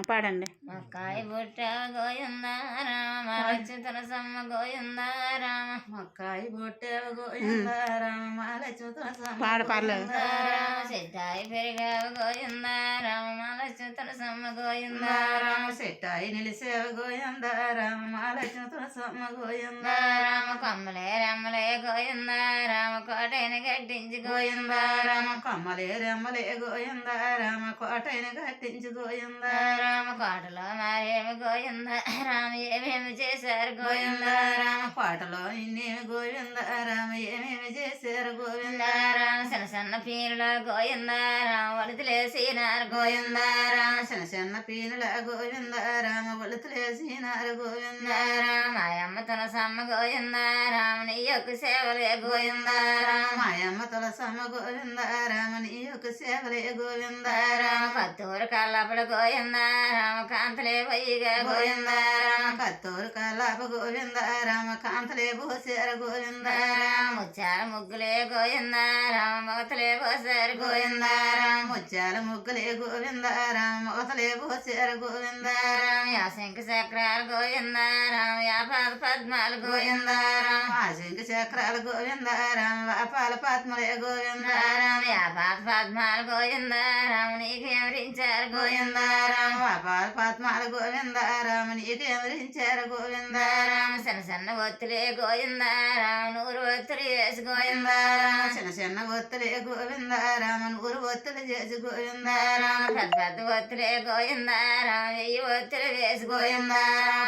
పాడండి. మక్కాయి బుట్ట గోయిందా రామ మాలచ్యుతుల సమ్మ గోయిందా రామ మక్కాయి బొట్టెవ గోయిందా రామ మాలచ్యుతుల సమ్మ పర్లేదు. రామ చెట్టాయి పెరిగావు గోయిందా రామ మాలచ్యుతుల సమ్మ గోయిందా రామ చెట్టాయి నిలిసేవ గోయిందా రామ మాలచ్యుతుల సమ్మ గోయిందా రామ కొమ్మలే రమ్మలే గోయిందా రామ కోటైన గట్టించి గోయిందా రామ కొమ్మలే రెమ్మలే గోయిందా రామ కోటైన కట్టించి గోయిందా రామ కోటలో మారేమి గోయిందా రామ ఏమేమి చేశారు గోయిందా రామ కోటలో ఇన్నేమి గోవిందా రామ ఏమేమి చేశారు గోవిందా రామ సన్న సన్న పీనులో గోయిందా రామ వలుతులేసినారు గోయిందా రామ చిన్న చిన్న పీనుల గోవిందా రామ ఒలుతులేసినారు గోవిందా రామ మాయమ్మ తులసమ్మ గోయిందా రామ నీ యొక్క సేవలే గోయిందా రామ మాయమ్మ తులసమ్మ గోవిందా రామ నీ యొక్క సేవలే గోవిందా రామ కత్తూరు కల్లపల గోయిందా రామ కాంతలే పొయ్యిగా గోయిందా రామ కత్తూరు కలాప గోవిందా రామ కాంతలే పోసారు గోవిందా రామ ముత్యాల ముగ్గులే గోయిందా రామ మొగతలే పోసారు గోయిందా రామ ముత్యాల ముగ్గులే గోవిందా రామ మొగతలే పోసారు గోవిందా రామ యాశంక చక్రాలు గోయిందా రామ యాపాద పద్మాలు గోయిందా రామ ఆశంక చక్రాలు గోవిందా రామ వాపాల పద్మలే గోవిందా రామ యాపాద పద్మాలు గోయిందా రామ నీకు ఎవరించారు గోయిందా రామ వాపాల పద్మాలు గోవిందా రామ నీకు ఎవరించారు గోవిందా రామ సన్న సన్న ఒత్తులే గోయిందా రామ నూరు ఒత్తులు వేసి గోయిందా రామ చిన్న చిన్న ఒత్తులే గోవిందా రామ నూరు ఒత్తులు చేసి గోవిందా రామ పెద్ద పెద్ద ఒత్తులే గోయిందా రామ 1000 ఒత్తులు వేసి గోయిందా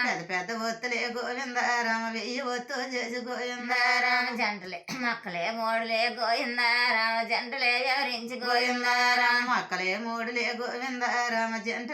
పెద్ద పెద్ద ఒత్తులే గోవిందా రామ 1000 ఒత్తులు చేసి గోవిందా రామ జంటలే మొక్కలే మూడులే గోయిందా రామ జంటలే ఎవరించి గోయిందా రామ మొక్కలే మూడులే గోవిందా రామ జంట